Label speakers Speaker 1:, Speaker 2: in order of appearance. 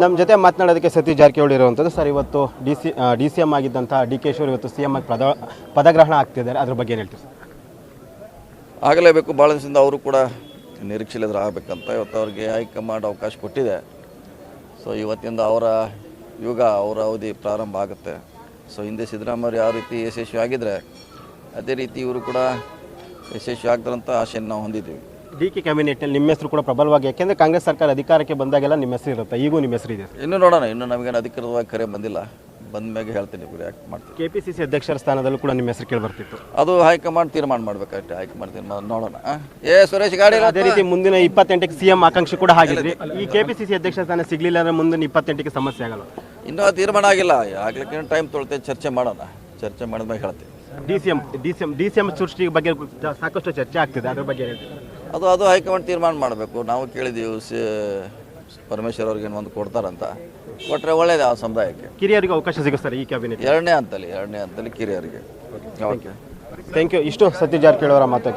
Speaker 1: ನಮ್ಮ ಜೊತೆ ಮಾತನಾಡೋದಕ್ಕೆ ಸತೀಶ್ ಜಾರಕಿಹೊಳಿ ಇರುವಂಥದ್ದು. ಸರ್, ಇವತ್ತು ಡಿ ಸಿ ಎಂ ಆಗಿದ್ದಂಥ DK ಇವತ್ತು CM ಆಗಿ ಪದಗ್ರಹಣ ಆಗ್ತಿದ್ದಾರೆ, ಅದ್ರ ಬಗ್ಗೆ ಏನು ಹೇಳ್ತೀವಿ ಸರ್?
Speaker 2: ಆಗಲೇಬೇಕು. ಭಾಳ ದಿವಸದಿಂದ ಅವರು ಕೂಡ ನಿರೀಕ್ಷೆಲಿದ್ರೆ ಆಗಬೇಕಂತ ಇವತ್ತು ಅವ್ರಿಗೆ ಹೈಕಮಾಂಡ್ ಅವಕಾಶ ಕೊಟ್ಟಿದೆ. ಸೊ ಇವತ್ತಿಂದ ಅವರ ಯುಗ, ಅವರ ಅವಧಿ ಪ್ರಾರಂಭ ಆಗುತ್ತೆ. ಸೊ ಹಿಂದೆ ಸಿದ್ದರಾಮಯ್ಯ ಯಾವ ರೀತಿ ಯಶಸ್ವಿ ಆಗಿದ್ದರೆ ಅದೇ ರೀತಿ ಇವರು ಕೂಡ ಯಶಸ್ವಿ ಆಗ್ತಾರಂತ ಆಶೆಯನ್ನು ನಾವು ಹೊಂದಿದ್ದೀವಿ.
Speaker 1: DK ಕ್ಯಾಬಿನೆಟ್ನಲ್ಲಿ ನಿಮ್ಮ ಹೆಸರು ಕೂಡ ಪ್ರಬಲವಾಗಿ, ಯಾಕೆಂದರೆ ಕಾಂಗ್ರೆಸ್ ಸರ್ಕಾರ ಅಧಿಕಾರಕ್ಕೆ ಬಂದಾಗೆಲ್ಲ ನಿಮ್ಮ ಹೆಸರು ಇರುತ್ತೆ, ಈಗೂ ನಿಮ್ಮ ಹೆಸರು ಇದೆ.
Speaker 2: ಇನ್ನೂ ನೋಡೋಣ, ಇನ್ನೂ ನಮಗೇನು ಅಧಿಕೃತವಾಗಿ ಕರೆ ಬಂದಿಲ್ಲ. ಬಂದ ಮ್ಯಾಗೆ ಹೇಳ್ತೀನಿ ರಿಯಾಕ್ಟ್ ಮಾಡ್ತೀನಿ.
Speaker 1: KPCC ಅಧ್ಯಕ್ಷರ ಸ್ಥಾನದಲ್ಲೂ ಕೂಡ ನಿಮ್ಮ ಹೆಸರು ಕೇಳಿ ಬರ್ತಿತ್ತು.
Speaker 2: ಅದು ಹೈಕಮಾಂಡ್ ತೀರ್ಮಾನ ಮಾಡಬೇಕಾಗುತ್ತೆ. ಹೈಕಮಾಂಡ್ ತೀರ್ಮಾನ ನೋಡೋಣ. ಸುರೇಶ್ ಗಾಡಿ
Speaker 1: ಅದೇ ರೀತಿ ಮುಂದಿನ 28ಕ್ಕೆ CM ಆಕಾಂಕ್ಷಿ ಕೂಡ ಆಗಿದ್ರಿ. ಈ KPCC ಅಧ್ಯಕ್ಷ ಸ್ಥಾನ ಸಿಗಲಿಲ್ಲ ಅಂದರೆ ಮುಂದಿನ 28ಕ್ಕೆ ಸಮಸ್ಯೆ ಆಗಲ್ಲ?
Speaker 2: ಇನ್ನೂ ತೀರ್ಮಾನ ಆಗಿಲ್ಲ. ಆಗ್ಲಿಕ್ಕೆ ಟೈಮ್ ತೊಗೊಳ್ತೇವೆ, ಚರ್ಚೆ ಮಾಡೋಣ. ಚರ್ಚೆ ಮಾಡಿದ್ಮೇಲೆ ಹೇಳ್ತೀವಿ.
Speaker 1: DCM ಸೃಷ್ಟಿ ಬಗ್ಗೆ ಸಾಕಷ್ಟು ಚರ್ಚೆ ಆಗ್ತಿದೆ, ಅದ್ರ ಬಗ್ಗೆ
Speaker 2: ಅದು ಹೈಕಮಾಂಡ್ ತೀರ್ಮಾನ ಮಾಡಬೇಕು. ನಾವು ಕೇಳಿದ್ದೀವಿ ಪರಮೇಶ್ವರ್ ಅವ್ರಿಗೆ ಒಂದು ಕೊಡ್ತಾರಂತ, ಕೊಟ್ಟರೆ ಒಳ್ಳೇದು ಆ ಸಮುದಾಯಕ್ಕೆ.
Speaker 1: ಕಿರಿಯರಿಗೆ ಅವಕಾಶ ಸಿಗುತ್ತೆ ಈ ಕ್ಯಾಬಿನೆಟ್
Speaker 2: ಎರಡನೇ ಹಂತಲ್ಲಿ ಕಿರಿಯರಿಗೆ. Okay,
Speaker 1: thank you. ಇಷ್ಟು ಸತೀಶ್ ಜಾರಕಿಹೊಳಿ ಅವರ ಮಾತು.